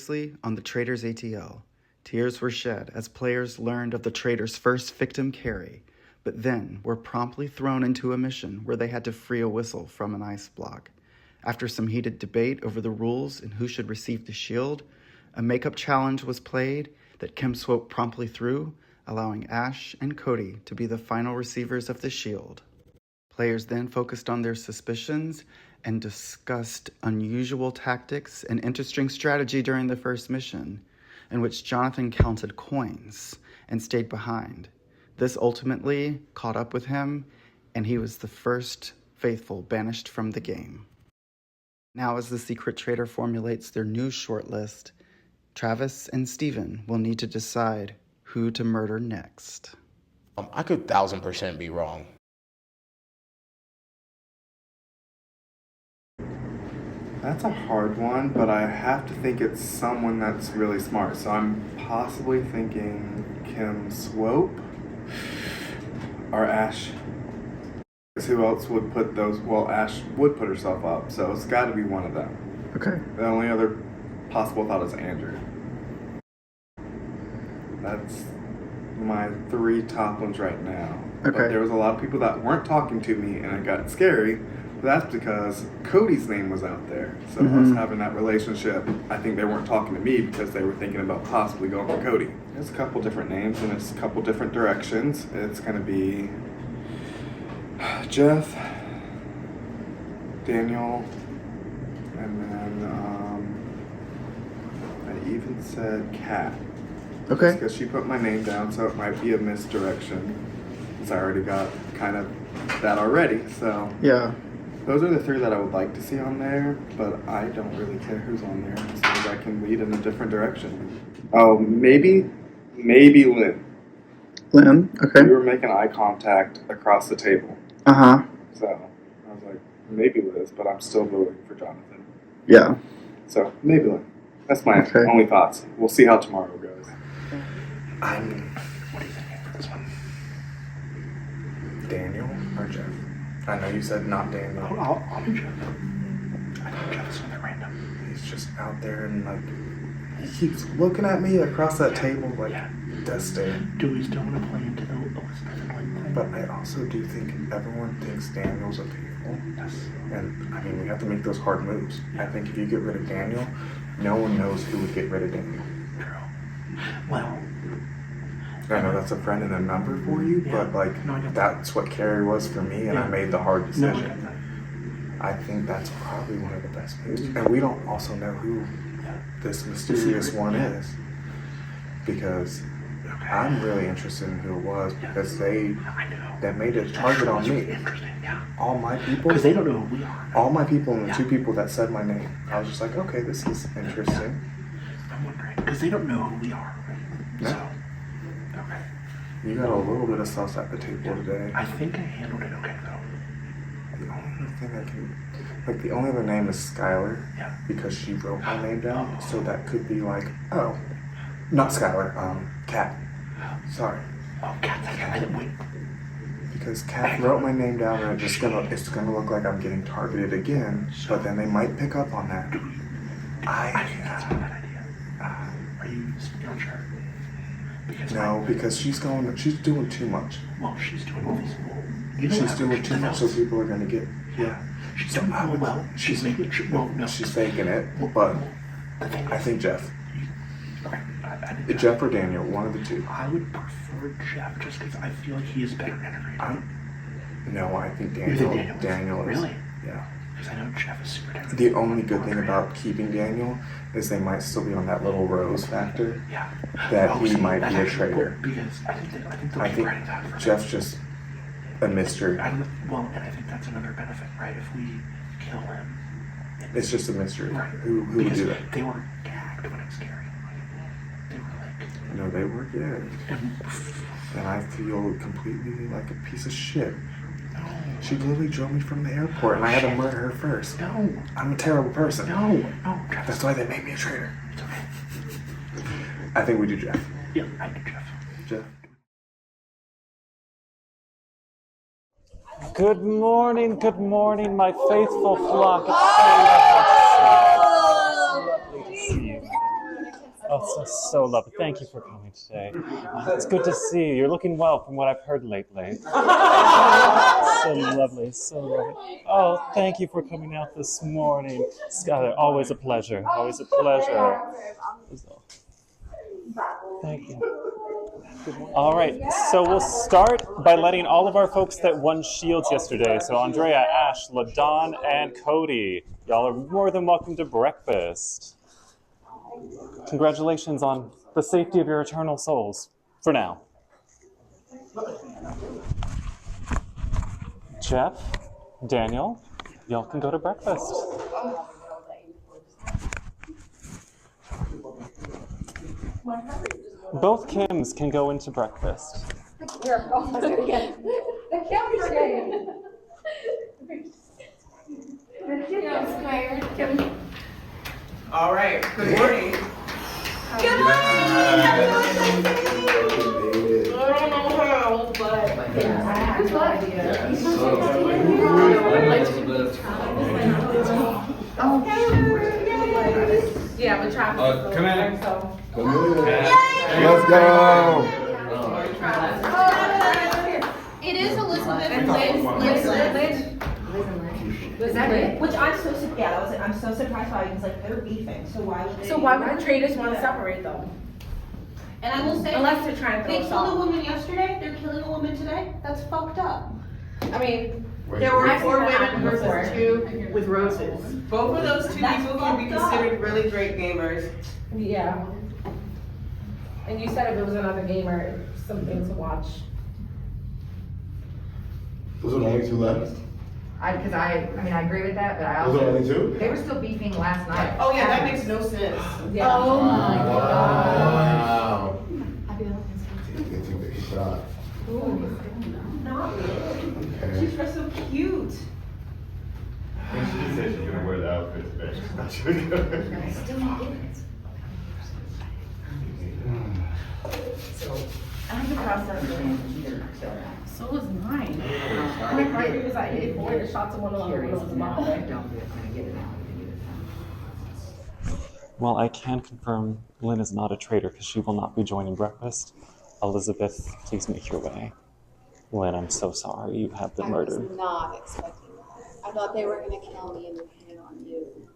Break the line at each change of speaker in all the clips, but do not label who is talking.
previously on the Traitors ATL. Tears were shed as players learned of the traitors' first victim, Carrie, but then were promptly thrown into a mission where they had to free a whistle from an ice block. After some heated debate over the rules and who should receive the shield, a makeup challenge was played that Kim Swope promptly threw, allowing Ash and Cody to be the final receivers of the shield. Players then focused on their suspicions and discussed unusual tactics and interesting strategy during the first mission, in which Jonathan counted coins and stayed behind. This ultimately caught up with him, and he was the first faithful banished from the game. Now, as the secret traitor formulates their new shortlist, Travis and Steven will need to decide who to murder next.
I could 1000% be wrong.
That's a hard one, but I have to think it's someone that's really smart. So I'm possibly thinking Kim Swope or Ash. Because who else would put those? Well, Ash would put herself up, so it's got to be one of them.
Okay.
The only other possible thought is Andrew. That's my 3 top ones right now.
Okay.
But there was a lot of people that weren't talking to me, and it got scary. But that's because Cody's name was out there. So us having that relationship, I think they weren't talking to me because they were thinking about possibly going for Cody. There's a couple different names, and it's a couple different directions. It's going to be Jeff, Daniel, and then I even said Kat.
Okay.
Because she put my name down, so it might be a misdirection. Because I already got kind of that already, so.
Yeah.
Those are the 3 that I would like to see on there, but I don't really care who's on there as long as I can lead in a different direction. Oh, maybe Lynn.
Lynn, okay.
We were making eye contact across the table.
Uh-huh.
So I was like, maybe Liz, but I'm still voting for Jonathan.
Yeah.
So maybe Lynn. That's my only thoughts. We'll see how tomorrow goes.
What do you think for this one? Daniel or Jeff? I know you said not Daniel.
I'll do Jeff. I know Jeff is something random.
He's just out there and he keeps looking at me across that table like death stare.
Do we still want to play into the Elizabeth and Blake thing?
But I also do think everyone thinks Daniel's a faithful.
Yes.
And I mean, we have to make those hard moves. I think if you get rid of Daniel, no one knows who would get rid of Daniel.
True. Well,
I know that's a friend and a number for you, but that's what Carrie was for me, and I made the hard decision. I think that's probably one of the best moves. And we don't also know who this mysterious one is, because I'm really interested in who it was, because they made a target on me. All my people,
because they don't know who we are.
All my people and the 2 people that said my name. I was just like, okay, this is interesting.
I'm wondering, because they don't know who we are.
No.
So, okay.
You got a little bit of sauce at the table today.
I think I handled it okay, though.
The only thing I can, the only other name is Skylar, because she wrote my name down, so that could be like, oh, not Skylar, Kat. Sorry.
Oh, Kat, wait.
Because Kat wrote my name down, and it's gonna look like I'm getting targeted again, but then they might pick up on that.
I think that's not a bad idea. Are you not sure?
Because she's doing too much.
Well, she's doing all these.
She's doing too much, so people are gonna get. Yeah.
She's doing well. She's making it. Well, no.
She's faking it, but I think Jeff. Jeff or Daniel, one of the 2.
I would prefer Jeff just because I feel like he is better integrated.
No, I think Daniel is.
Really?
Yeah.
Because I know Jeff is super integrated.
The only good thing about keeping Daniel is they might still be on that little rose factor.
Yeah.
That he might be a traitor.
Because I think
Jeff's just a mystery.
And I think that's another benefit, right? If we kill him.
It's just a mystery.
Right.
Who would do that?
They were gagged when it was scary. They were like...
No, they were gagged. And I feel completely like a piece of shit.
No.
She literally drove me from the airport, and I had to murder her first.
No.
I'm a terrible person.
No. Jeff.
That's why they made me a traitor.
It's okay.
I think we do Jeff.
Yeah, I do Jeff.
Jeff.
Good morning, my faithful flock. It's so lovely to see you. Oh, so lovely. Thank you for coming today. It's good to see you. You're looking well from what I've heard lately. So lovely, so lovely. Oh, thank you for coming out this morning. Skylar, always a pleasure. Always a pleasure. Thank you. All right, so we'll start by letting all of our folks that won shields yesterday, so Andrea, Ash, LaDon, and Cody, y'all are more than welcome to breakfast. Congratulations on the safety of your eternal souls, for now. Jeff, Daniel, y'all can go to breakfast. Both Kims can go into breakfast.
All right, good morning.
Good morning!
I don't know how, but yeah, but traffic.
Come in.
Let's go!
It is Elizabeth.
Was that it?
Which I'm so I'm so surprised by because like they're beefing. So why would they?
So why would the traders want to separate them?
And I will say,
Unless they're trying to
they
throw us
killed a
off.
woman yesterday, they're killing a woman today. That's fucked up.
I mean, there were 4 women versus 2 with roses.
Both of those two
That's
people can be
fucked up.
considered really great gamers.
Yeah. And you said if it was another gamer, something to watch.
Those are the only 2 left?
I agree with that, but I
Those are the
also,
only 2?
they were still beefing last night.
Oh yeah, that makes no sense.
Yeah.
Oh my
Wow.
Happy
They think they shot.
Not really.
Okay.
She's dressed so cute.
And she said she's gonna wear the outfit today. She's not gonna.
I have to process the computer,
So was mine.
My partner was like, if one shot someone on the window was mom.
Don't do it, I'm gonna get it out.
Well, I can confirm Lynn is not a traitor because she will not be joining breakfast. Elizabeth, please make your way. Lynn, I'm so sorry you have been murdered.
I was not expecting that. I thought they were going to kill me and then pin it on you.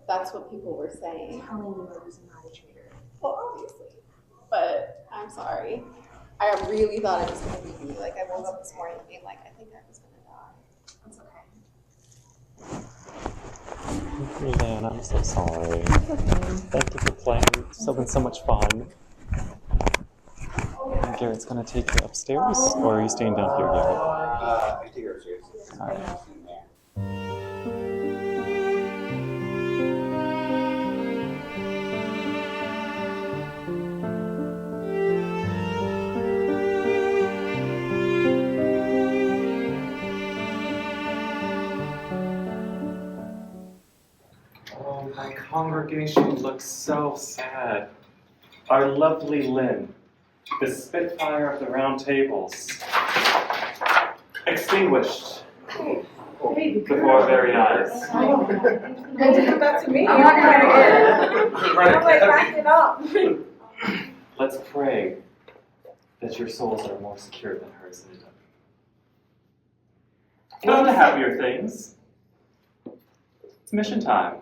That's what people were saying.
Telling you I was not a traitor.
Well, obviously. But I'm sorry. I really thought it was going to be me. Like, I woke up this morning being like, I think I was going to die. It's okay.
Lynn, I'm so sorry. Thank you for playing. It's been so much fun. Garrett's gonna take you upstairs, or are you staying down here, Garrett?
I take her upstairs.
All right. Oh, my congregation looks so sad. Our lovely Lynn, the Spitfire of the Round Tables, extinguished before our very eyes.
They did that to me.
I'm not gonna
I'm like, back it up.
Let's pray that your souls are more secure than hers ended up. On to happier things. It's mission time.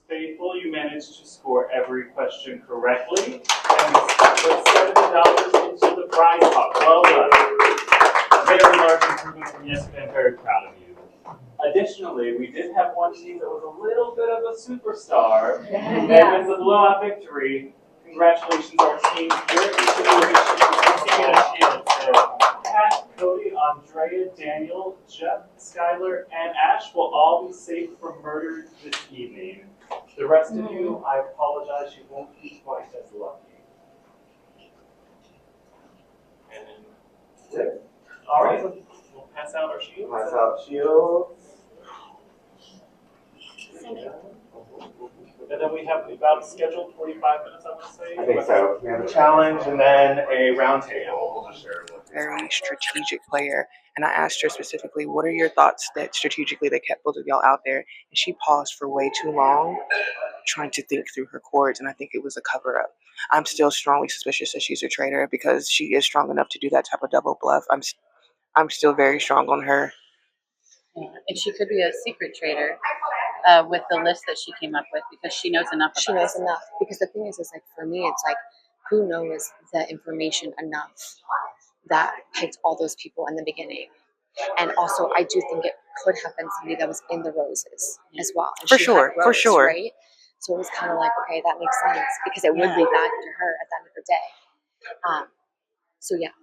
Faithful, you managed to score every question correctly, and put $70 into the prize pot. Well done. Very large improvement from yesterday. I'm very proud of you. Additionally, we did have one team that was a little bit of a superstar, and with the blowout victory, congratulations, our team here. Each of you receiving a shield. So, Pat, Cody, Andrea, Daniel, Jeff, Skylar, and Ash will all be saved from murder this evening. The rest of you, I apologize, you won't be quite as lucky. And that's it. All right, we'll pass out our shields.
Pass out shields.
And then we have about scheduled 45 minutes, I want to say.
I think so. We have a challenge and then a round table.
Very strategic player. And I asked her specifically, what are your thoughts that strategically they kept both of y'all out there? And she paused for way too long, trying to think through her chords, and I think it was a cover-up. I'm still strongly suspicious that she's a traitor because she is strong enough to do that type of double bluff. I'm still very strong on her.
Yeah. And she could be a secret traitor with the list that she came up with because she knows enough.
She knows enough because the thing is like for me, it's like who knows the information enough that picked all those people in the beginning. And also, I do think it could have been somebody that was in the roses as well. And
For
she
sure,
had rose,
for sure.
right? So it was kind of like, okay, that makes sense because it would lead back to her at the end of the day.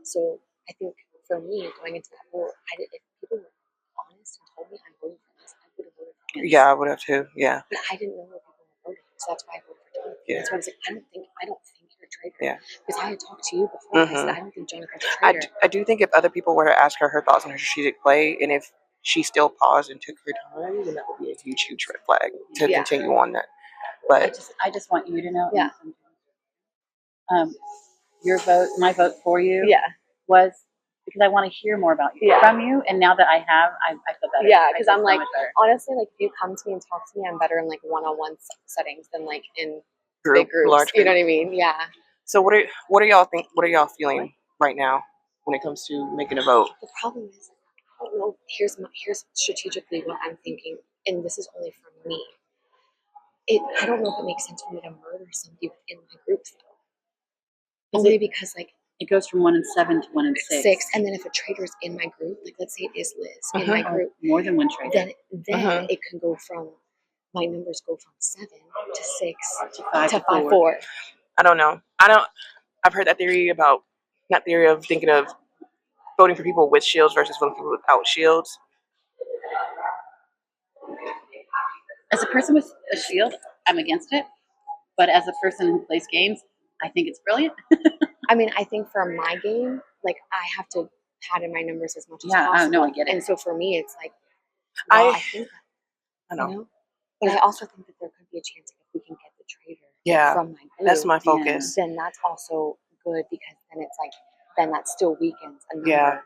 So I think for me going into that role, if people were honest and told me I'm voting for this, I would have voted for this.
Yeah, I would have too. Yeah.
But I didn't know what people were voting, so that's why I voted for Jonathan.
Yeah.
That's why I was like, I don't think you're a traitor.
Yeah.
Because I had talked to you before, and I said I don't think Jonathan's a traitor.
I do think if other people were to ask her thoughts on her strategic play, and if she still paused and took her time, then that would be a huge, huge red flag to continue on that. But
I just want you to know.
Yeah.
Your vote, my vote for you.
Yeah.
Was because I want to hear more about you from you, and now that I have, I feel better.
Yeah, because I'm
so
like,
much better.
honestly, like if you come to me and talk to me, I'm better in like one-on-one settings than like in
group,
big groups.
large
You know
group.
what I mean? Yeah.
So what are y'all think? What are y'all feeling right now when it comes to making a vote?
The problem is, I don't know. Here's strategically what I'm thinking, and this is only for me. I don't know if it makes sense for me to murder somebody within my group though. Only because like
it goes from 1 in 7 to 1 in 6.
And then if a traitor's in my group, like let's say it is Liz in my group,
more than one traitor,
then it can go from my numbers go from 7 to 6
to 5
to 5 4.
I don't know. I've heard that theory about not theory of thinking of voting for people with shields versus voting for people without shields?
As a person with a shield, I'm against it. But as a person who plays games, I think it's brilliant.
I mean, I think for my game, like I have to pad in my numbers as much as
Yeah,
possible.
no, I get it.
And so for me, it's like, well, I think
I know.
You know? But I also think that there could be a chance if we can get the traitor from my group.
That's my focus.
Then that's also good because then it's like, then that still weakens a number.
Yeah.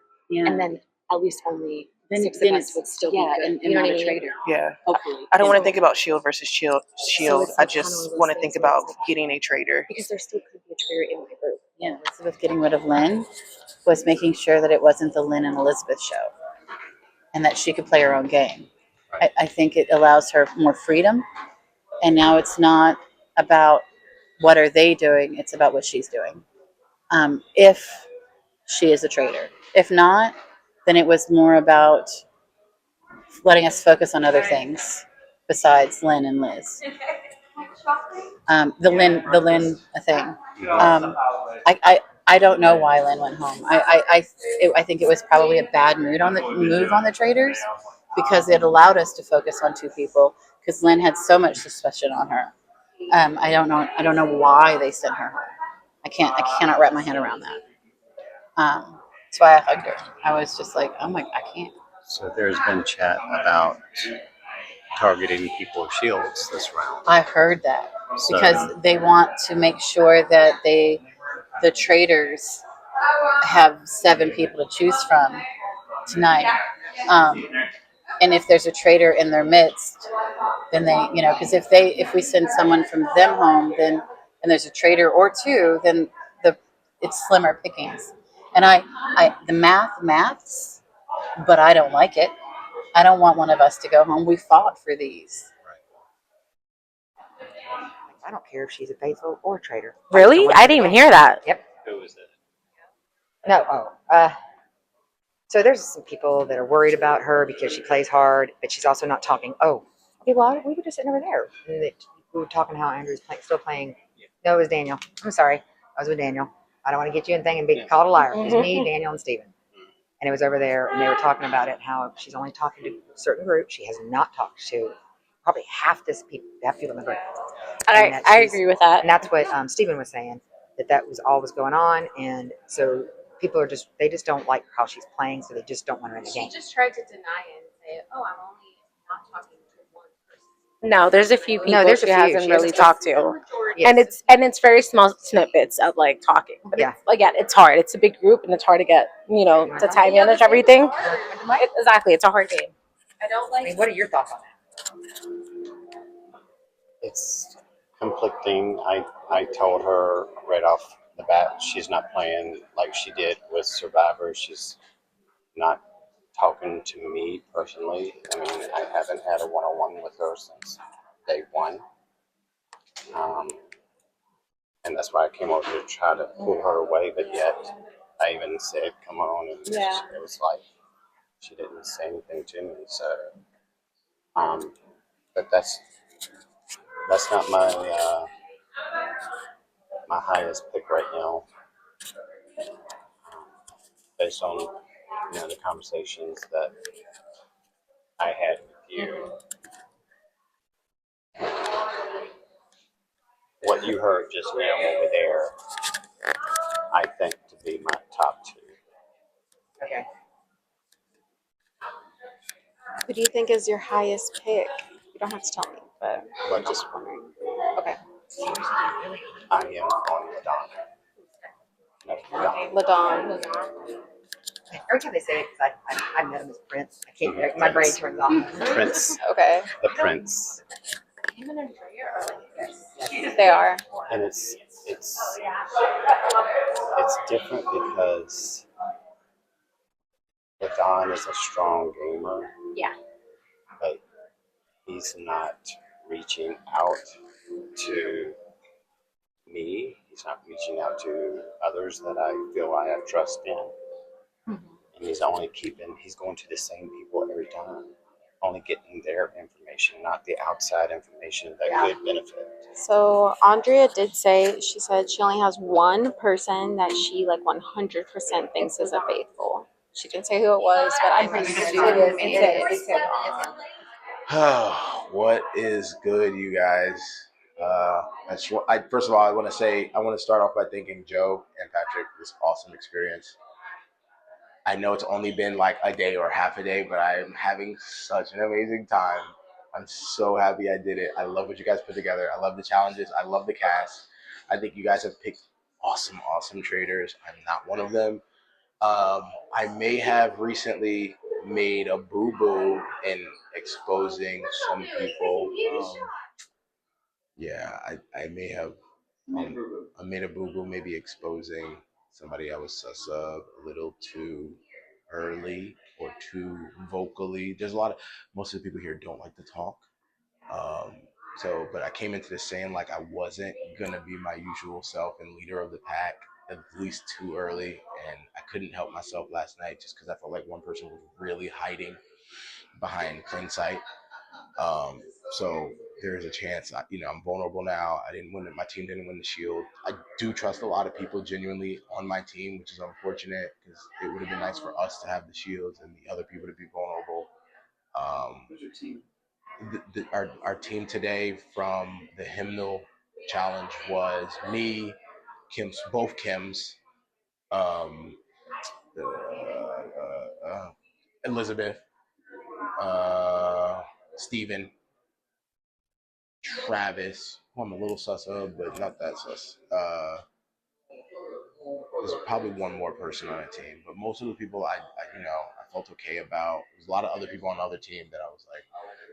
And then at least only
Then
6
then
of us
it's
would still
be
be
good
good.
and
You know
not
what I
a
mean?
traitor.
Yeah.
Hopefully.
I don't want to
So-
think about shield versus shield.
it's
I
like kind
just
of one of those
want to think
things where
about
it's like-
getting a traitor.
Because there still could be a traitor in my group.
Yeah, Elizabeth getting rid of Lynn was making sure that it wasn't the Lynn and Elizabeth show and that she could play her own game. I think it allows her more freedom. And now it's not about what are they doing, it's about what she's doing. If she is a traitor. If not, then it was more about letting us focus on other things besides Lynn and Liz. The Lynn thing. I don't know why Lynn went home. I think it was probably a bad move on the traders because it allowed us to focus on 2 people because Lynn had so much suspicion on her. I don't know why they sent her home. I cannot wrap my head around that. That's why I hugged her. I was just like, oh my, I can't.
So there's been chat about targeting people with shields this round.
I heard that
So-
because they want to make sure that the traders have 7 people to choose from tonight. And if there's a traitor in their midst, then they, because if we send someone from them home, then and there's a traitor or 2, then it's slimmer pickings. And the maths, but I don't like it. I don't want one of us to go home. We fought for these.
I don't care if she's a faithful or a traitor.
Really? I didn't even hear that.
Yep.
Who is it?
No. So there's some people that are worried about her because she plays hard, but she's also not talking. Oh, okay. Well, we were just sitting over there. And we were talking how Andrew's still playing. No, it was Daniel. I'm sorry. I was with Daniel. I don't want to get you anything and be called a liar. It was me, Daniel, and Steven. And it was over there, and they were talking about it, how she's only talking to a certain group. She has not talked to probably half people in the group.
I agree with that.
And that's what Steven was saying, that was all was going on. And so people are they just don't like how she's playing, so they just don't want her in the game.
She just tried to deny it and say, oh, I'm only not talking to one person.
No, there's a few people
there's
she
a few.
hasn't
She
really
hasn't-
talked to.
Yes.
And it's very small snippets of like talking. But again, it's hard. It's a big group and it's hard to get, to time manage everything. Exactly. It's a hard game.
I don't like.
I mean, what are your thoughts on that?
It's conflicting. I told her right off the bat she's not playing like she did with Survivor. She's not talking to me personally. I mean, I haven't had a one-on-one with her since day 1. And that's why I came over to try to pull her away, but yet I even said, come on, and it was like she didn't say anything to me. So, but that's not my my highest pick right now, based on the conversations that I had with you. What you heard just now over there, I think to be my top 2.
Okay.
Who do you think is your highest pick? You don't have to tell me, but
But just
okay.
I am on Madonna.
Ladon.
Every time they say it, because I met him as Prince, I can't. My brain turns off.
Prince.
Okay.
The Prince.
Him and Andrea are like this. They are.
And it's different because Don is a strong gamer.
Yeah.
But he's not reaching out to me. He's not reaching out to others that I feel I have trust in. And he's going to the same people every time. Only getting their information, not the outside information that could benefit.
So Andrea did say, she said she only has one person that she like 100% thinks is a faithful.
She didn't say who it was, but I'm pretty sure it is.
What is good, you guys? First of all, I want to start off by thanking Joe and Patrick for this awesome experience. I know it's only been like a day or half a day, but I am having such an amazing time. I'm so happy I did it. I love what you guys put together. I love the challenges. I love the cast. I think you guys have picked awesome traders. I'm not one of them. I may have recently made a boo-boo in exposing some people. I may have I made a boo-boo maybe exposing somebody I was sus of a little too early or too vocally. Most of the people here don't like to talk. But I came into this saying like I wasn't gonna be my usual self and leader of the pack at least too early, and I couldn't help myself last night just because I felt like one person was really hiding behind plain sight. So there's a chance, I'm vulnerable now. I didn't win it. My team didn't win the shield. I do trust a lot of people genuinely on my team, which is unfortunate because it would have been nice for us to have the shields and the other people to be vulnerable. Who's your team? Our team today from the hymnal challenge was me, both Kims, Elizabeth, Steven, Travis, who I'm a little sus of, but not that sus. There's probably one more person on a team, but most of the people I felt okay about. There's a lot of other people on the other team that I was like,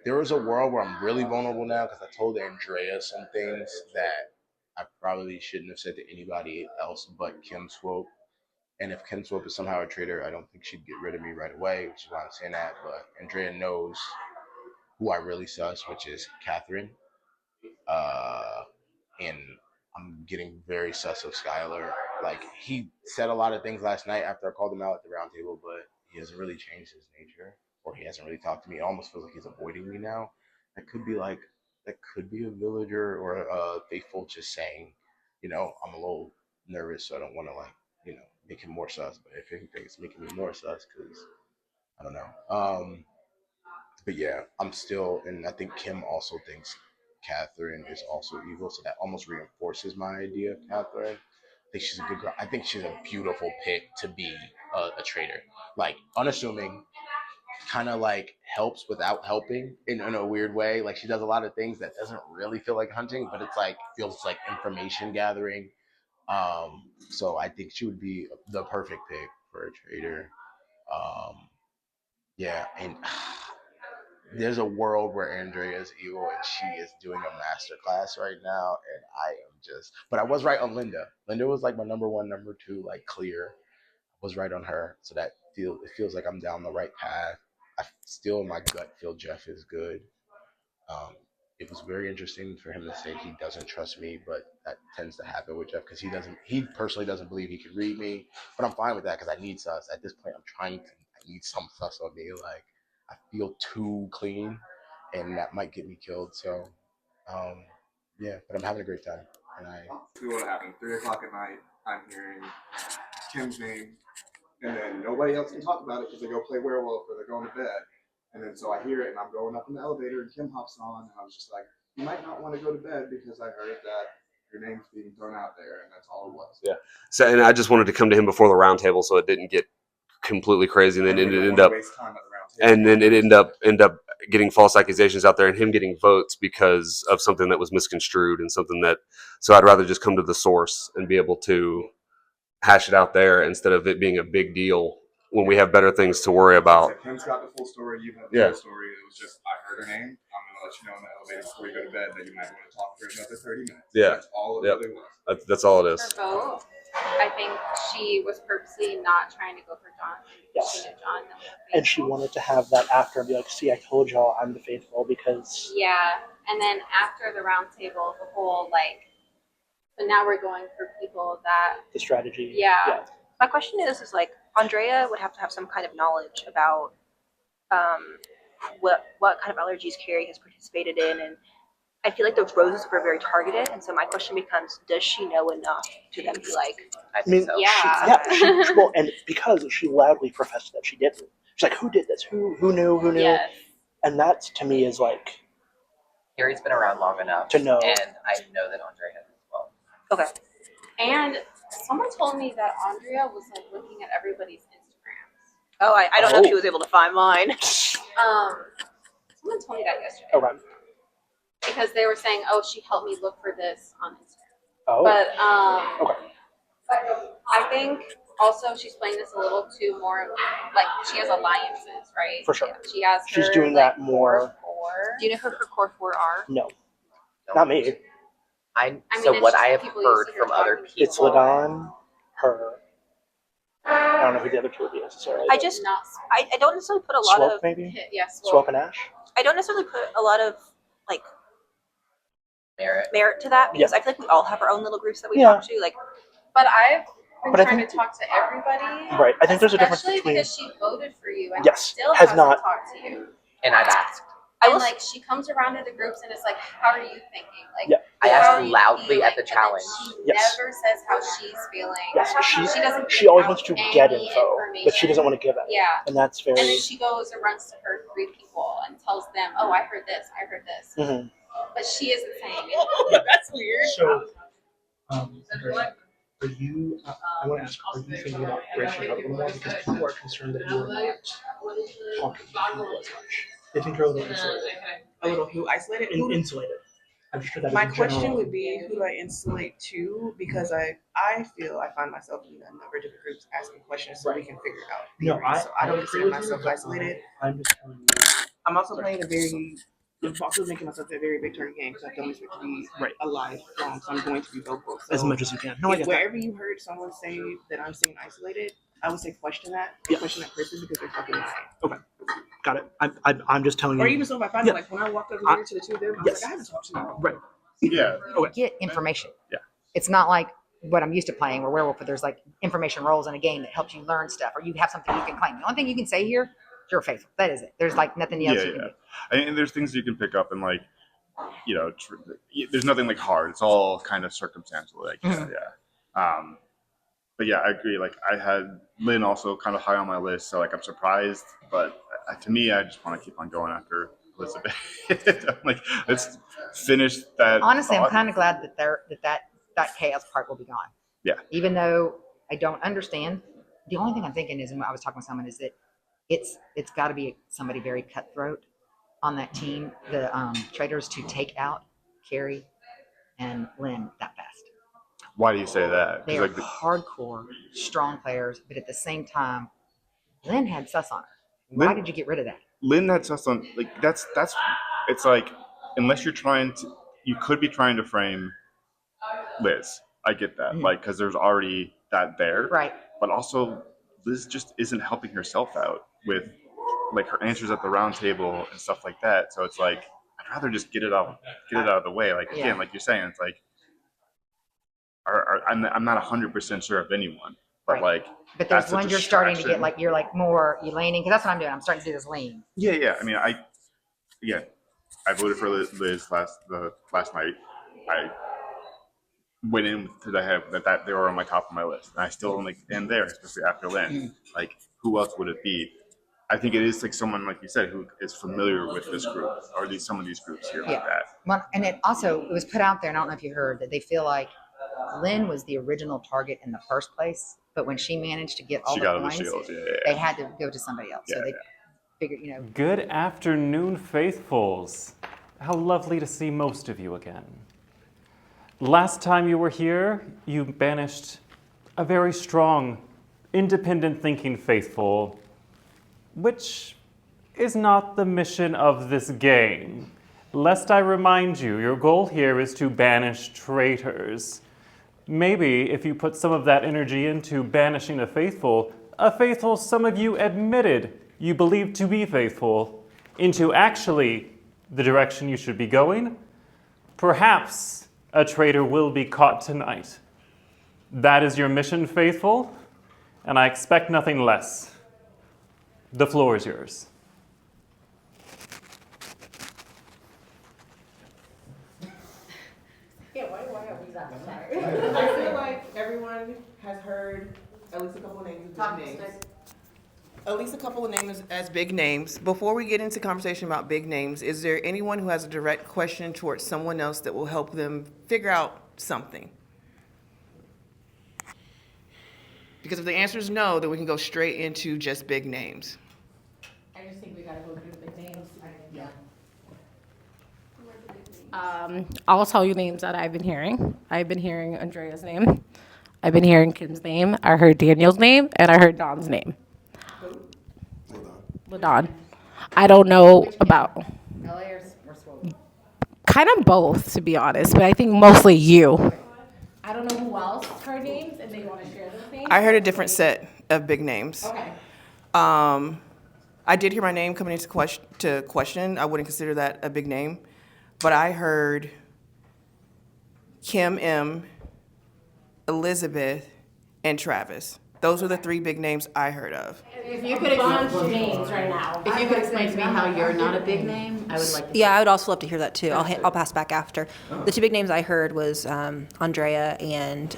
there was a world where I'm really vulnerable now because I told Andrea some things that I probably shouldn't have said to anybody else but Kim Swope. And if Kim Swope is somehow a traitor, I don't think she'd get rid of me right away, which is why I'm saying that. But Andrea knows who I really sus, which is Catherine. And I'm getting very sus of Skylar. Like, he said a lot of things last night after I called him out at the round table, but he hasn't really changed his nature, or he hasn't really talked to me. It almost feels like he's avoiding me now. That could be a villager or a faithful just saying, I'm a little nervous, so I don't want to make him more sus. But if anything, it's making me more sus because I don't know. But yeah, I'm still, and I think Kim also thinks Catherine is also evil, so that almost reinforces my idea of Catherine. I think she's a good girl. I think she's a beautiful pick to be a traitor. Like, unassuming, kind of like helps without helping in a weird way. Like, she does a lot of things that doesn't really feel like hunting, but it's like feels like information gathering. So I think she would be the perfect pick for a traitor. Yeah, and there's a world where Andrea is evil and she is doing a master class right now, and I am just. But I was right on Linda. Linda was like my number one, number two, like clear. I was right on her, so it feels like I'm down the right path. I still in my gut feel Jeff is good. It was very interesting for him to say he doesn't trust me, but that tends to happen with Jeff because he personally doesn't believe he can read me. But I'm fine with that because I need sus. At this point, I need some sus on me. Like, I feel too clean, and that might get me killed. So, yeah, but I'm having a great time. And
See what happened. 3:00 at night, I'm hearing Kim's name, and then nobody else can talk about it because they go play werewolf or they're going to bed. And then so I hear it, and I'm going up in the elevator, and Kim hops on, and I was just like, you might not want to go to bed because I heard that your name's being thrown out there, and that's all it was.
Yeah. So, and I just wanted to come to him before the round table so it didn't get completely crazy, and then it ended up getting false accusations out there and him getting votes because of something that was misconstrued and something that. So I'd rather just come to the source and be able to hash it out there instead of it being a big deal when we have better things to worry about.
Kim's got the full story. You have the full story. It was just I heard her name. I'm gonna let you know in the elevator before you go to bed that you might want to talk for another 30 minutes.
Yeah.
That's all it really was.
That's all it is.
Her vote, I think she was purposely not trying to go for John.
Yes.
She knew John.
And she wanted to have that after and be like, see, I told y'all I'm the faithful because.
Yeah. And then after the round table, the whole but now we're going for people that.
The strategy.
Yeah.
My question is like, Andrea would have to have some kind of knowledge about what kind of allergies Carrie has participated in, and I feel like those roses were very targeted, and so my question becomes: does she know enough to then be like,
I mean, well, and because she loudly professed that she didn't. She's like, "Who did this? Who knew? Who knew?"
Yes.
And that to me is like
Carrie's been around long enough
to know.
and I know that Andre has as well.
Okay.
And someone told me that Andrea was like looking at everybody's Instagrams.
Oh, I don't know if she was able to find mine.
Someone told me that yesterday.
Okay.
Because they were saying, "Oh, she helped me look for this on Instagram."
Oh.
But
Okay.
I think also she's playing this a little too more like she has alliances, right?
For sure.
Yeah, she has.
She's
her,
doing
like,
that more.
Do you know who her core 4 are?
No, not me.
So what I have heard from other people.
It's Ladon, her. I don't know who the other two would be necessarily.
I don't necessarily put a lot
Swope,
of
maybe?
Yeah,
Swope and Ash?
I don't necessarily put a lot of like
merit
to that because
Yeah.
I feel like we all have our own little groups that we
Yeah.
talk to. Like,
But I've been
But I
trying
think-
to talk to everybody.
Right, I think there's a difference
especially
between-
because she voted for you and
Yes,
still
has
hasn't
not-
talked to you.
And I've asked.
And like she comes around to the groups and it's like, how are you thinking? Like,
Yeah.
I
how
asked
are you
loudly
feeling?
at the
And then
challenge.
She
Yes.
never says how she's feeling.
Yes,
she doesn't.
she always
give
wants to
out
get
any
info, but she doesn't want to give it.
Yeah.
And that's very.
And then she goes and runs to her 3 people and tells them, "Oh, I heard this. I heard this."
Mhm.
But she isn't saying it. That's weird.
So, Andrea, are you? I want to ask, are you thinking about branching out a little more because people are concerned that you're not talking to people as much? They think you're a little insulated.
A little who isolated?
Insulated. I'm sure that
My
is in
question
general.
would be, who do I insulate to? Because I feel I find myself in a number of different groups asking questions so we can figure it out.
No,
So I don't
agree
consider
with
myself
you, but
isolated.
I'm just telling you.
I'm also playing I'm also making myself a very big target game because I don't expect to be alive long, so I'm going to be vocal. So
As much as you can. No, I
if
get that.
wherever you heard someone say that I'm staying isolated, I would say question that. Question that person because they're fucking lying.
Okay, got it. I'm just telling you.
Or even so, if I find it, like when I walked over here to the two of them, I was like, I haven't talked to them.
Right.
Yeah.
Get information.
Yeah.
It's not like what I'm used to playing where Werewolf, where there's like information rolls in a game that helps you learn stuff, or you have something you can claim. The only thing you can say here, you're faithful. That is it. There's like nothing else you can do.
And there's things you can pick up and like, you know, there's nothing like hard. It's all kind of circumstantial. Like, yeah. But yeah, I agree. Like I had Lynn also kind of high on my list, so like I'm surprised. But to me, I just want to keep on going after Elizabeth. I'm like, let's finish that.
Honestly, I'm
thought.
kind of glad that that chaos part will be gone.
Yeah.
Even though I don't understand, the only thing I'm thinking is, and I was talking with someone, is that it's got to be somebody very cutthroat on that team, the Traitors, to take out Carrie and Lynn that fast.
Why do you say that?
They are
Like
hardcore, strong players, but at the same time, Lynn had sus on her. Why did you get rid of that?
Lynn had sus on, like that's it's like, unless you're trying to, you could be trying to frame Liz. I get that, like, because there's already that there,
right?
But also, Liz just isn't helping herself out with like her answers at the round table and stuff like that. So it's like, I'd rather just get it out of the way. Like again, like you're saying, it's like, I'm not 100% sure of anyone, but like.
But there's one you're starting to get like you're more leaning, because that's what I'm doing. I'm starting to do this lean.
Yeah. I mean, I voted for Liz last night. I went in to the head that they were on my top of my list, and I still only am there, especially after Lynn. Like, who else would it be? I think it is like someone, like you said, who is familiar with this group, or some of these groups here like that.
Well, and it was put out there, and I don't know if you heard, that they feel like Lynn was the original target in the first place, but when she managed to get all the coins, they had to go to somebody else. So they figured,
Good afternoon, faithfuls. How lovely to see most of you again. Last time you were here, you banished a very strong, independent thinking faithful, which is not the mission of this game. Lest I remind you, your goal here is to banish traitors. Maybe if you put some of that energy into banishing a faithful some of you admitted you believed to be faithful, into actually the direction you should be going, perhaps a traitor will be caught tonight. That is your mission, faithful, and I expect nothing less. The floor is yours.
I feel like everyone has heard at least a couple of names of big names. At least a couple of names as big names. Before we get into conversation about big names, is there anyone who has a direct question towards someone else that will help them figure out something? Because if the answer is no, then we can go straight into just big names.
I just think we gotta go through the big names.
Yeah.
I'll tell you names that I've been hearing. I've been hearing Andrea's name. I've been hearing Kim's name. I heard Daniel's name, and I heard Don's name. LaDon. I don't know about.
LA or Swope?
Kind of both, to be honest, but I think mostly you. I don't know who else heard names, and they want to share those names.
I heard a different set of big names.
Okay.
I did hear my name coming into question. I wouldn't consider that a big name. But I heard Kim M, Elizabeth, and Travis. Those were the three big names I heard of.
If you could explain names right now.
If you could explain to me how you're not a big name, I would like to.
Yeah, I would also love to hear that too. I'll pass back after. The two big names I heard was Andrea and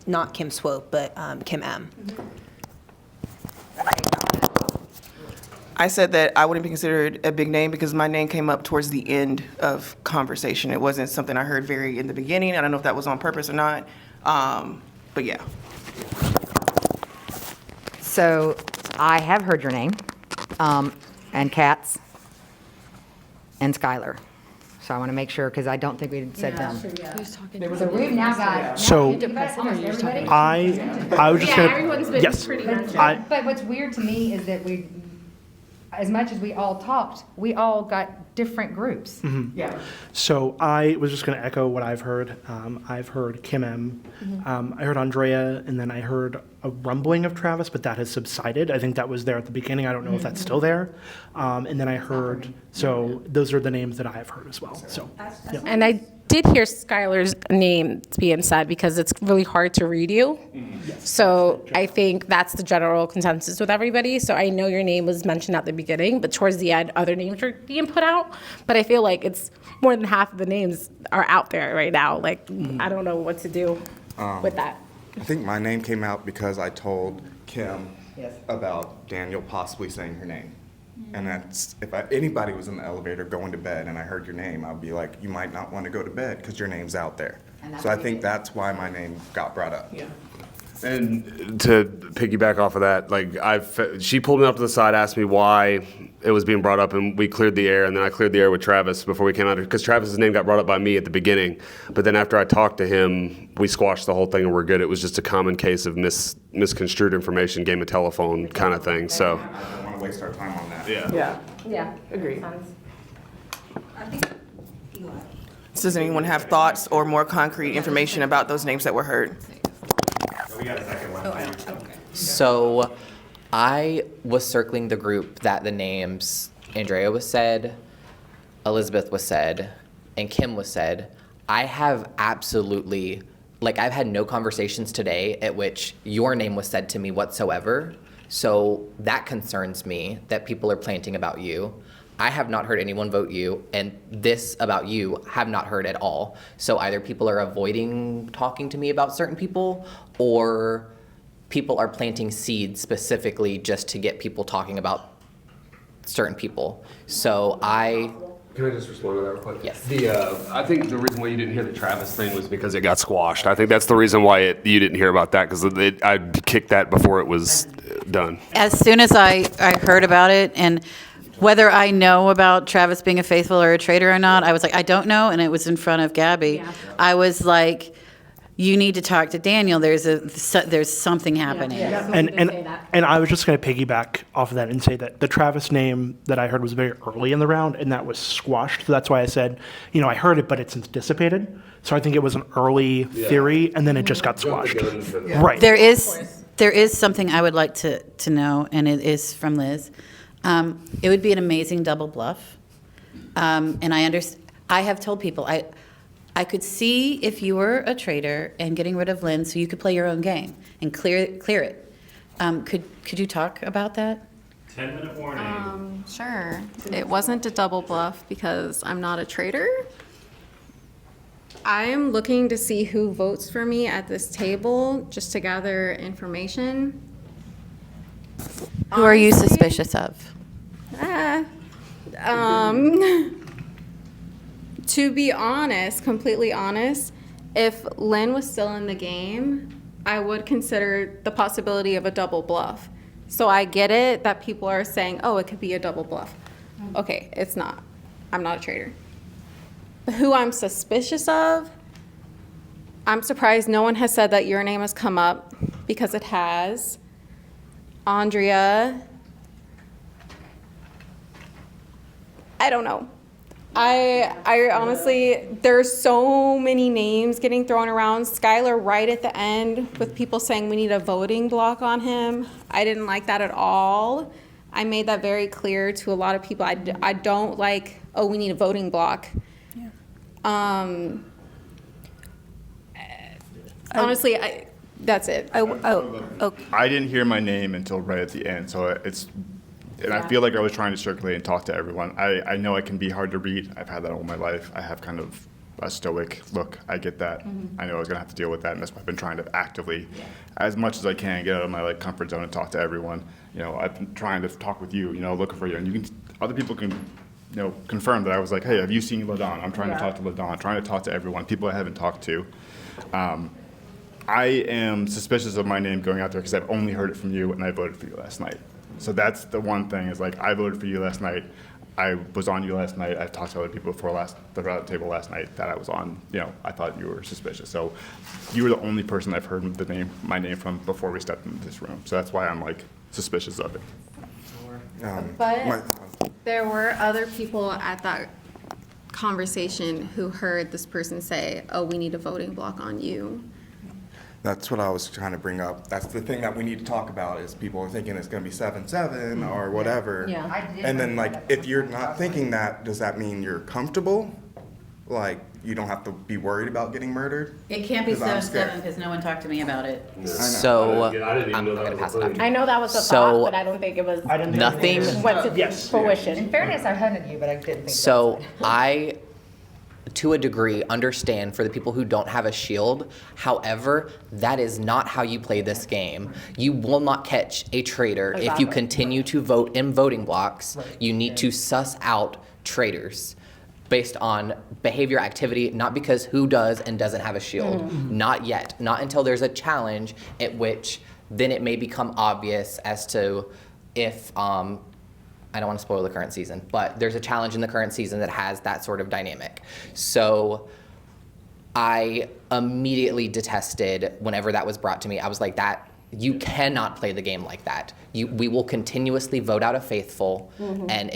not Kim Swope, but Kim M.
I said that I wouldn't be considered a big name because my name came up towards the end of conversation. It wasn't something I heard very in the beginning. I don't know if that was on purpose or not, but yeah.
So I have heard your name, and Kat's, and Skylar. So I want to make sure, because I don't think we said them.
Who's talking?
So we've now got.
So,
everybody?
I was just gonna.
Everyone's been
Yes.
pretty much.
But what's weird to me is that we, as much as we all talked, we all got different groups.
Yeah.
So I was just going to echo what I've heard. I've heard Kim M. I heard Andrea, and then I heard a rumbling of Travis, but that has subsided. I think that was there at the beginning. I don't know if that's still there. And then I heard, so those are the names that I have heard as well. So, yeah.
And I did hear Skylar's name being said because it's really hard to read you. So I think that's the general consensus with everybody. So I know your name was mentioned at the beginning, but towards the end, other names are being put out. But I feel like it's more than half of the names are out there right now. Like, I don't know what to do with that.
I think my name came out because I told Kim about Daniel possibly saying her name. And that's, if anybody was in the elevator going to bed and I heard your name, I'd be like, you might not want to go to bed because your name's out there. So I think that's why my name got brought up.
Yeah.
And to piggyback off of that, like she pulled me up to the side, asked me why it was being brought up, and we cleared the air. And then I cleared the air with Travis before we came out, because Travis's name got brought up by me at the beginning. But then after I talked to him, we squashed the whole thing and we're good. It was just a common case of misconstrued information, game of telephone kind of thing. So
I don't want to waste our time on that.
Yeah. Agreed. Does anyone have thoughts or more concrete information about those names that were heard?
So I was circling the group that the names Andrea was said, Elizabeth was said, and Kim was said. I have absolutely, like, I've had no conversations today at which your name was said to me whatsoever. So that concerns me that people are planting about you. I have not heard anyone vote you, and this about you have not heard at all. So either people are avoiding talking to me about certain people, or people are planting seeds specifically just to get people talking about certain people. So
Can I just respond to that real quick?
Yes.
I think the reason why you didn't hear the Travis thing was because it got squashed. I think that's the reason why you didn't hear about that, because I kicked that before it was done.
As soon as I heard about it, and whether I know about Travis being a faithful or a traitor or not, I was like, I don't know, and it was in front of Gabby. I was like, you need to talk to Daniel. There's something happening.
And I was just going to piggyback off of that and say that the Travis name that I heard was very early in the round, and that was squashed. So that's why I said, I heard it, but it's since dissipated. So I think it was an early theory, and then it just got squashed. Right.
There is something I would like to know, and it is from Liz. It would be an amazing double bluff. And I have told people, I could see if you were a traitor and getting rid of Lynn so you could play your own game and clear it. Could you talk about that?
10-minute warning.
Sure. It wasn't a double bluff because I'm not a traitor. I'm looking to see who votes for me at this table, just to gather information.
Who are you
Honestly,
suspicious of?
To be honest, completely honest, if Lynn was still in the game, I would consider the possibility of a double bluff. So I get it that people are saying, oh, it could be a double bluff. Okay, it's not. I'm not a traitor. Who I'm suspicious of, I'm surprised no one has said that your name has come up, because it has. Andrea. I don't know. I honestly, there's so many names getting thrown around. Skylar right at the end with people saying we need a voting block on him. I didn't like that at all. I made that very clear to a lot of people. I don't like, oh, we need a voting block. Yeah. Honestly, that's it.
I didn't hear my name until right at the end, so I feel like I was trying to circulate and talk to everyone. I know I can be hard to read. I've had that all my life. I have kind of a stoic look. I get that. I know I was gonna have to deal with that, and that's why I've been trying to actively, as much as I can, get out of my comfort zone and talk to everyone. I've been trying to talk with you. Looking for you, and other people can, confirm that I was like, hey, have you seen LaDon? I'm trying to talk to LaDon. Trying to talk to everyone, people I haven't talked to. I am suspicious of my name going out there because I've only heard it from you, and I voted for you last night. So that's the one thing is I voted for you last night. I was on you last night. I've talked to other people before the round table last night that I was on. I thought you were suspicious. So you were the only person I've heard my name from before we stepped into this room. So that's why I'm suspicious of it.
But there were other people at that conversation who heard this person say, oh, we need a voting block on you.
That's what I was trying to bring up. That's the thing that we need to talk about is people are thinking it's going to be 7-7 or whatever.
Yeah.
And then if you're not thinking that, does that mean you're comfortable? You don't have to be worried about getting murdered?
It can't be
'Cause I'm
7-7
scared.
because no one talked to me about it.
So
I'm
gonna pass it after.
I know that was a
So,
thought, but I don't think it was.
nothing.
Went to fruition.
In fairness, I hunted you, but I didn't think
So I, to a degree, understand for the people who don't have a shield. However, that is not how you play this game. You will not catch a traitor if you
Exactly.
continue to vote in voting blocks. You need to suss out traitors based on behavior activity, not because who does and doesn't have a shield. Not yet. Not until there's a challenge at which then it may become obvious as to if I don't want to spoil the current season, but there's a challenge in the current season that has that sort of dynamic. So I immediately detested whenever that was brought to me. I was like, you cannot play the game like that. We will continuously vote out a faithful, and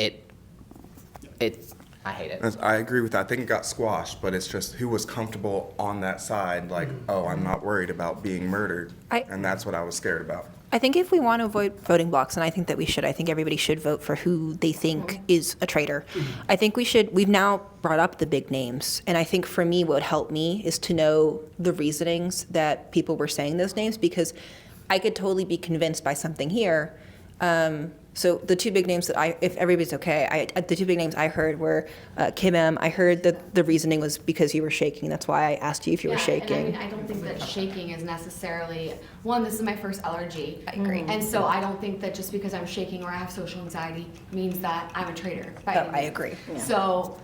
I hate it.
I agree with that. I think it got squashed, but it's just who was comfortable on that side, oh, I'm not worried about being murdered. And that's what I was scared about.
I think if we want to avoid voting blocks, and I think that we should, I think everybody should vote for who they think is a traitor. I think we've now brought up the big names, and I think for me, what would help me is to know the reasonings that people were saying those names, because I could totally be convinced by something here. So the two big names that if everybody's okay, the two big names I heard were Kim M. I heard that the reasoning was because you were shaking. That's why I asked you if you were shaking.
And I don't think that shaking is necessarily, this is my first allergy.
I agree.
And so I don't think that just because I'm shaking or I have social anxiety means that I'm a traitor.
I agree. Yeah.
So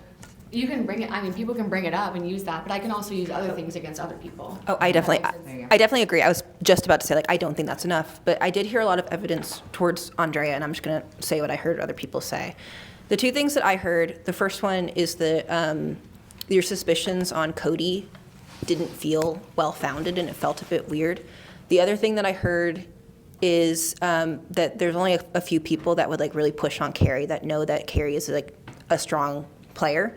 you can bring it, people can bring it up and use that, but I can also use other things against other people.
Oh, I definitely agree. I was just about to say, I don't think that's enough, but I did hear a lot of evidence towards Andrea, and I'm just going to say what I heard other people say. The two things that I heard, the first one is that your suspicions on Cody didn't feel well-founded, and it felt a bit weird. The other thing that I heard is that there's only a few people that would really push on Carrie, that know that Carrie is a strong player,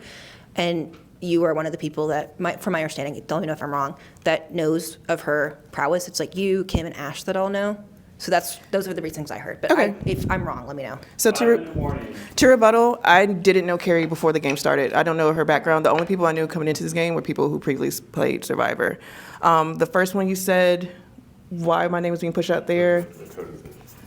and you are one of the people that, from my understanding, tell me know if I'm wrong, that knows of her prowess. It's you, Kim, and Ash that all know. So those are the reasons I heard. But
Okay.
If I'm wrong, let me know.
So to rebuttal, I didn't know Carrie before the game started. I don't know her background. The only people I knew coming into this game were people who previously played Survivor. The first one you said, why my name was being pushed out there.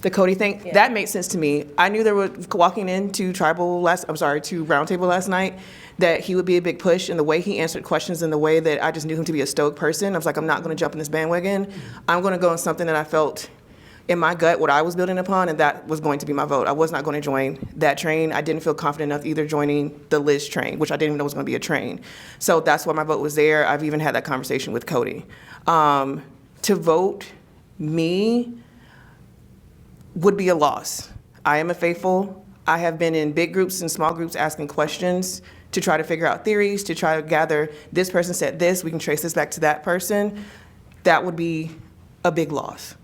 The Cody thing, that made sense to me. I knew there was walking into Roundtable last night that he would be a big push, and the way he answered questions and the way that I just knew him to be a stoic person. I was like, I'm not going to jump in this bandwagon. I'm going to go on something that I felt in my gut what I was building upon, and that was going to be my vote. I was not going to join that train. I didn't feel confident enough either joining the Liz train, which I didn't even know was going to be a train. So that's why my vote was there. I've even had that conversation with Cody. To vote me would be a loss. I am a faithful. I have been in big groups and small groups asking questions to try to figure out theories, to try to gather, this person said this, we can trace this back to that person. That would be a big loss.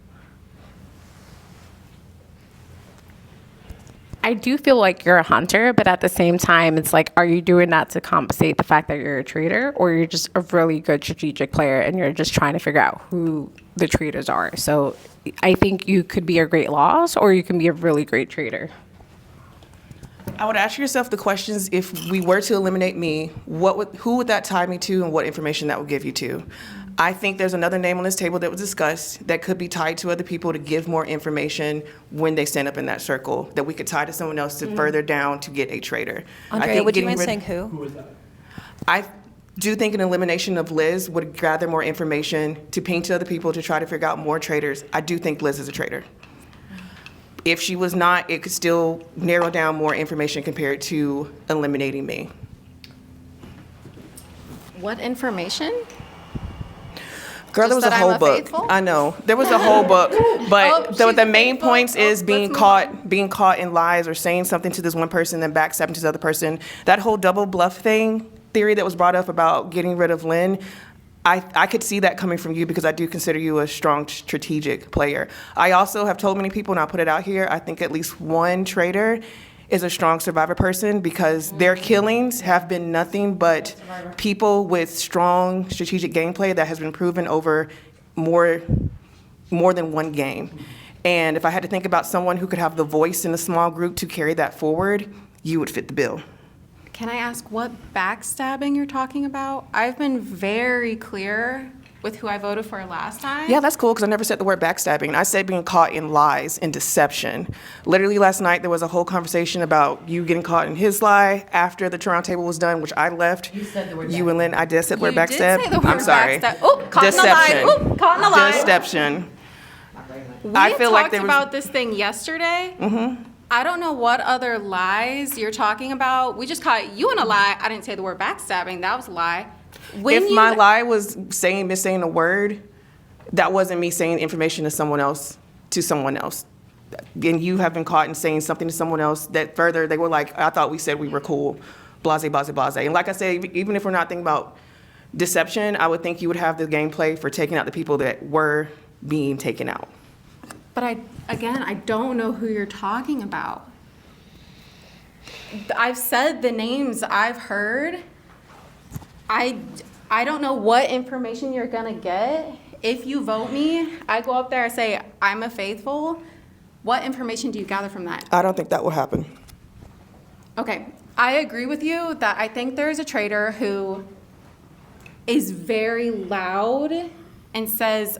I do feel like you're a hunter, but at the same time, it's like, are you doing that to compensate the fact that you're a traitor, or you're just a really good strategic player and you're just trying to figure out who the traitors are? So I think you could be a great loss, or you can be a really great traitor.
I would ask yourself the questions, if we were to eliminate me, who would that tie me to and what information that would give you to? I think there's another name on this table that was discussed that could be tied to other people to give more information when they stand up in that circle, that we could tie to someone else to further down to get a traitor.
Andrea, would you mind saying who?
Who was that?
I do think an elimination of Liz would gather more information to paint to other people to try to figure out more traitors. I do think Liz is a traitor. If she was not, it could still narrow down more information compared to eliminating me.
What information?
Girl, there was a whole book.
Faithful?
I know. There was a whole book. But the main points is being caught in lies or saying something to this one person and backstabbing to this other person. That whole double bluff theory that was brought up about getting rid of Lynn, I could see that coming from you because I do consider you a strong strategic player. I also have told many people, and I'll put it out here, I think at least one traitor is a strong survivor person because their killings have been nothing but people with strong strategic gameplay that has been proven over more than one game. And if I had to think about someone who could have the voice in a small group to carry that forward, you would fit the bill.
Can I ask what backstabbing you're talking about? I've been very clear with who I voted for last time.
Yeah, that's cool, because I never said the word backstabbing. I said being caught in lies and deception. Literally last night, there was a whole conversation about you getting caught in his lie after the Toronto table was done, which I left. You said the word You and Lynn, I did say the word backstab.
You did say the word
I'm sorry.
backstab. Oop, caught in a lie. Oop, caught in a lie.
Deception.
We
I feel like
talked
there was-
about this thing yesterday.
Mm-hmm.
I don't know what other lies you're talking about. We just caught you in a lie. I didn't say the word backstabbing. That was a lie.
If my lie was missaying a word, that wasn't me saying information to someone else. And you have been caught in saying something to someone else that further, they were like, I thought we said we were cool, blase, blase, blase. And like I said, even if we're not thinking about deception, I would think you would have the gameplay for taking out the people that were being taken out.
But I don't know who you're talking about. I've said the names I've heard. I don't know what information you're gonna get. If you vote me, I go up there, I say, I'm a faithful. What information do you gather from that?
I don't think that will happen.
Okay, I agree with you that I think there's a traitor who is very loud and says,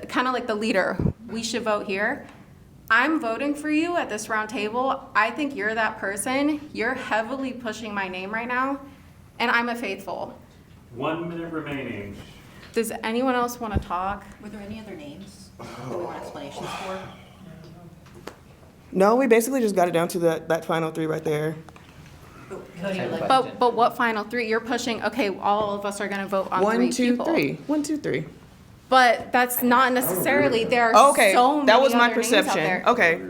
kind of like the leader, we should vote here. I'm voting for you at this round table. I think you're that person. You're heavily pushing my name right now, and I'm a faithful.
1 minute remaining.
Does anyone else want to talk?
Were there any other names that we want explanations for?
No, we basically just got it down to that final three right there.
But what final three? You're pushing, okay, all of us are going to vote on 3 people.
1, 2, 3.
But that's not necessarily, there are so many
that was my
other names out
perception.
there.
Okay.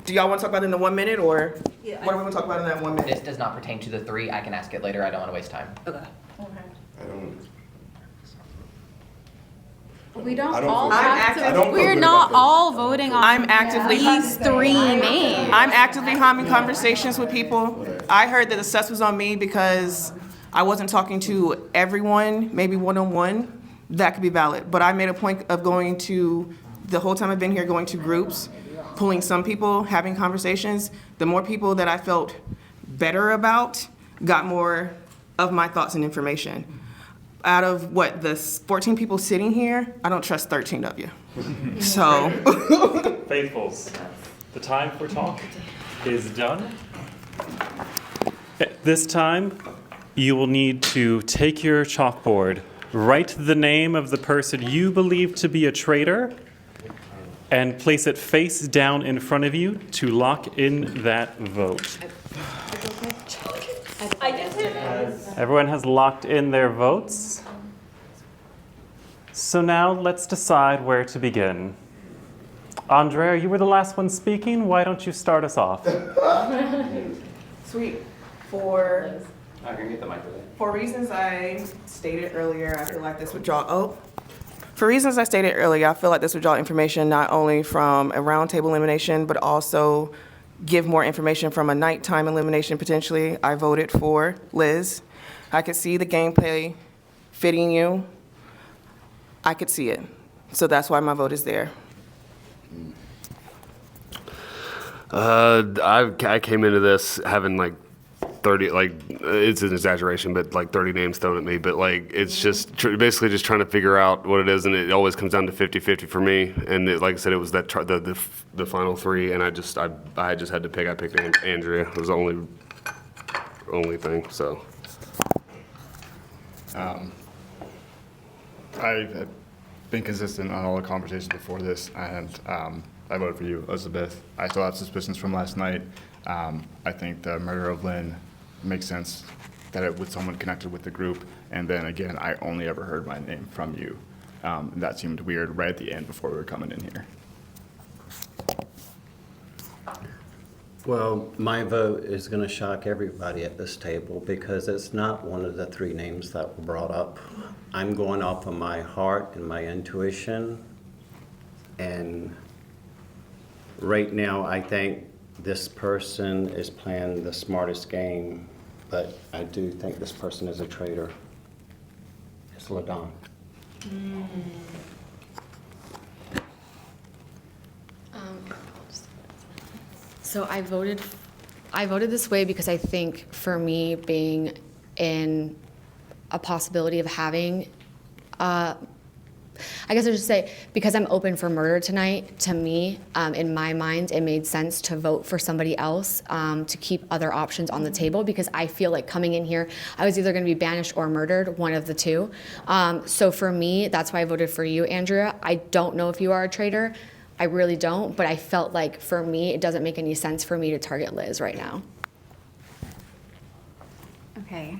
Do y'all want to talk about it in the 1 minute, or what do we want to talk about in that 1 minute?
This does not pertain to the 3. I can ask it later. I don't want to waste time.
Okay.
We don't
I don't
all
feel-
have
I don't
to,
feel
we're
good
not
about this.
all voting on
I'm actively
these 3 names.
I'm actively having conversations with people. I heard that the sus was on me because I wasn't talking to everyone, maybe one-on-one. That could be valid. But I made a point of going to, the whole time I've been here, going to groups, pulling some people, having conversations. The more people that I felt better about got more of my thoughts and information. Out of the 14 people sitting here, I don't trust 13 of you. So.
Faithfuls, the time for talk is done. At this time, you will need to take your chalkboard, write the name of the person you believe to be a traitor, and place it face down in front of you to lock in that vote.
I did too.
Everyone has locked in their votes. So now let's decide where to begin. Andrea, you were the last one speaking. Why don't you start us off?
Sweet.
I can get the microphone.
For reasons I stated earlier, I feel like this would draw. For reasons I stated earlier, I feel like this would draw information not only from a roundtable elimination, but also give more information from a nighttime elimination potentially. I voted for Liz. I could see the gameplay fitting you. I could see it. So that's why my vote is there.
I came into this having like 30, like, it's an exaggeration, but like 30 names thrown at me. But like, it's just basically just trying to figure out what it is. And it always comes down to 50-50 for me. And it, like I said, it was that the final three. And I just had to pick. I picked Andrea. It was the only thing. So.
I've been consistent on all the conversations before this, and I voted for you, Elizabeth. I still have suspicions from last night. I think the murder of Lynn makes sense that it was someone connected with the group. And then again, I only ever heard my name from you. That seemed weird right at the end before we were coming in here.
Well, my vote is going to shock everybody at this table because it's not one of the three names that were brought up. I'm going off of my heart and my intuition. And right now, I think this person is playing the smartest game, but I do think this person is a traitor. It's LaDon.
So I voted this way because I think for me being in a possibility of having, I guess I should say, because I'm open for murder tonight, to me, in my mind, it made sense to vote for somebody else to keep other options on the table because I feel like coming in here, I was either going to be banished or murdered, one of the two. So for me, that's why I voted for you, Andrea. I don't know if you are a traitor. I really don't, but I felt like for me, it doesn't make any sense for me to target Liz right now.
Okay.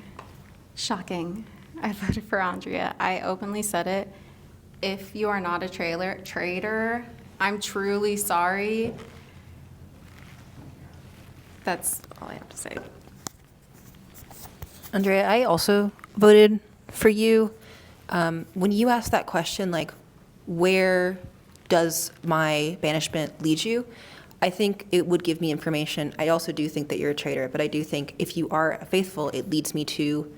Shocking. I voted for Andrea. I openly said it. If you are not a traitor, I'm truly sorry. That's all I have to say.
Andrea, I also voted for you. When you asked that question, like, where does my banishment lead you? I think it would give me information. I also do think that you're a traitor, but I do think if you are faithful, it leads me to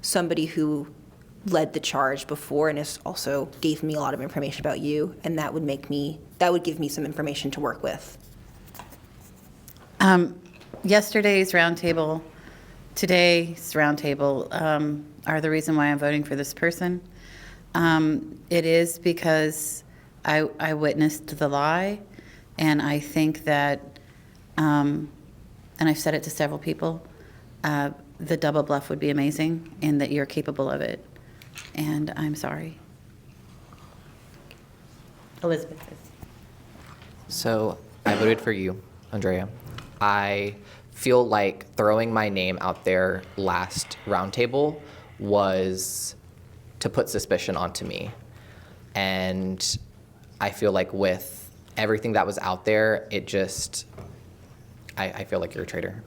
somebody who led the charge before and has also gave me a lot of information about you, and that would give me some information to work with.
Yesterday's roundtable, today's roundtable are the reason why I'm voting for this person. It is because I witnessed the lie, and I think that, and I've said it to several people, the double bluff would be amazing, and that you're capable of it. And I'm sorry.
Elizabeth. So I voted for you, Andrea. I feel like throwing my name out there last roundtable was to put suspicion onto me. And I feel like with everything that was out there, it just, I feel like you're a traitor.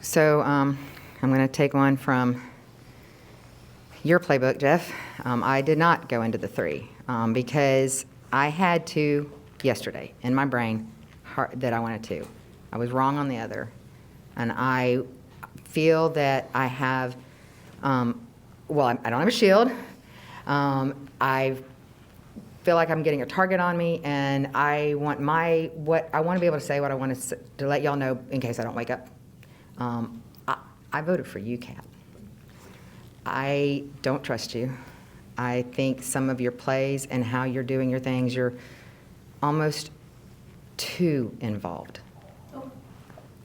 So I'm going to take one from your playbook, Jeff. I did not go into the three because I had to yesterday in my brain that I wanted to. I was wrong on the other. And I feel that I have, well, I don't have a shield. I feel like I'm getting a target on me, and I want I want to be able to say what I want to let y'all know in case I don't wake up. I voted for you, Kat. I don't trust you. I think some of your plays and how you're doing your things, you're almost too involved.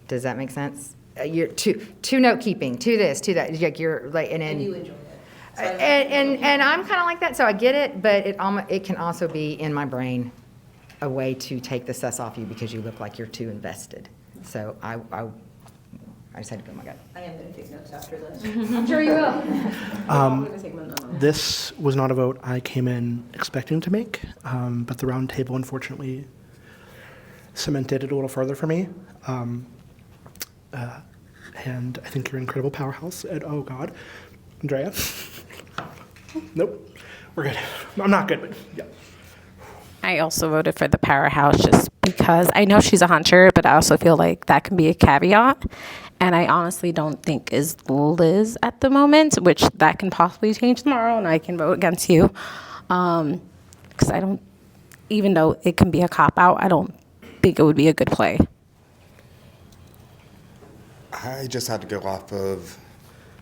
Does that make sense? You're too note keeping, too this, too that. Like you're like, and you enjoy it. And I'm kind of like that, so I get it. But it can also be in my brain a way to take the stress off you because you look like you're too invested. So I just had to go, my God.
I am going to take notes after this.
I'm sure you will.
This was not a vote I came in expecting to make, but the round table unfortunately cemented it a little further for me. And I think you're an incredible powerhouse. And oh God, Andrea. Nope, we're good. I'm not good, but yeah.
I also voted for the powerhouse just because I know she's a hunter, but I also feel like that can be a caveat. And I honestly don't think is Liz at the moment, which that can possibly change tomorrow, and I can vote against you. Because I don't, even though it can be a cop-out, I don't think it would be a good play.
I just had to go off of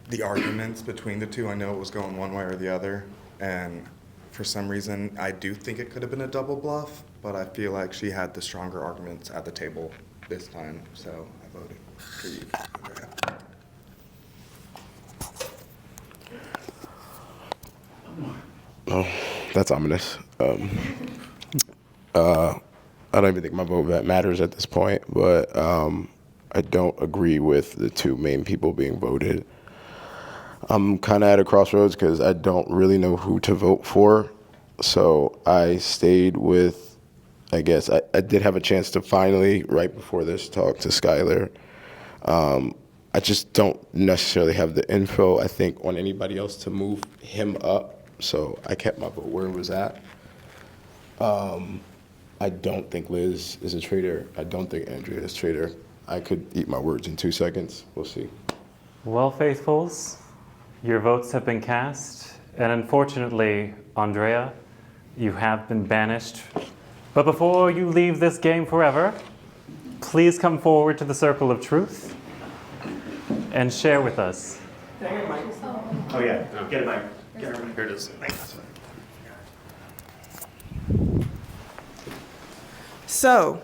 the arguments between the two. I know it was going one way or the other, and for some reason, I do think it could have been a double bluff, but I feel like she had the stronger arguments at the table this time, so I voted for you, Andrea.
Oh, that's ominous. I don't even think my vote matters at this point, but I don't agree with the two main people being voted. I'm kind of at a crossroads because I don't really know who to vote for. So I stayed with, I guess, I did have a chance to finally, right before this, talk to Skylar. I just don't necessarily have the info, I think, on anybody else to move him up. So I kept my vote where it was at. I don't think Liz is a traitor. I don't think Andrea is a traitor. I could eat my words in 2 seconds. We'll see.
Well, faithfuls, your votes have been cast, and unfortunately, Andrea, you have been banished. But before you leave this game forever, please come forward to the circle of truth and share with us.
Can I get a mic?
Oh yeah, get a mic.
Here it is.
So,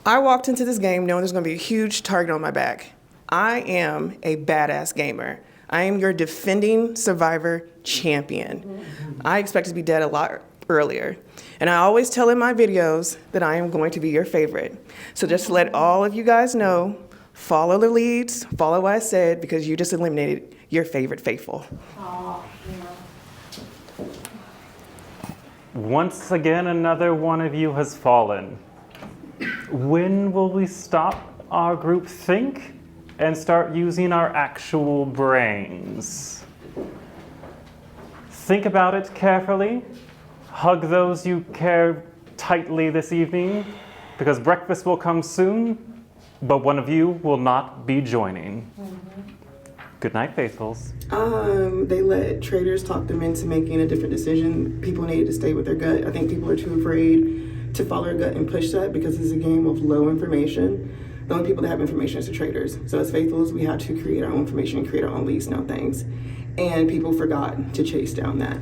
I walked into this game knowing there's going to be a huge target on my back. I am a badass gamer. I am your defending survivor champion. I expected to be dead a lot earlier. And I always tell in my videos that I am going to be your favorite. So just to let all of you guys know, follow the leads, follow what I said, because you just eliminated your favorite faithful.
Once again, another one of you has fallen. When will we stop our group think and start using our actual brains? Think about it carefully. Hug those you care tightly this evening, because breakfast will come soon, but one of you will not be joining. Good night, faithfuls.
They let traders talk them into making a different decision. People needed to stay with their gut. I think people are too afraid to follow their gut and push that because it's a game of low information. The only people that have information is the traders. So as faithfuls, we had to create our own information and create our own leads now things. And people forgot to chase down that.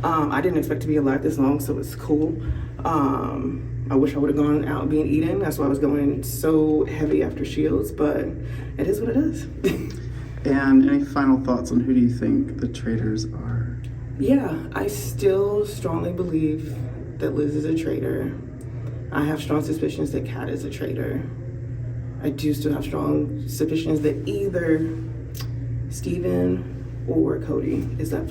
I didn't expect to be alive this long, so it's cool. I wish I would have gone out being eaten. That's why I was going so heavy after shields, but it is what it is.
And any final thoughts on who do you think the traitors are?
Yeah, I still strongly believe that Liz is a traitor. I have strong suspicions that Kat is a traitor. I do still have strong suspicions that either Steven or Cody is a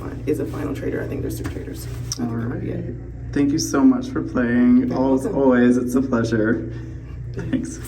final traitor. I think there's 2 traitors.
All right. Thank you so much for playing. Always, it's a pleasure. Thanks.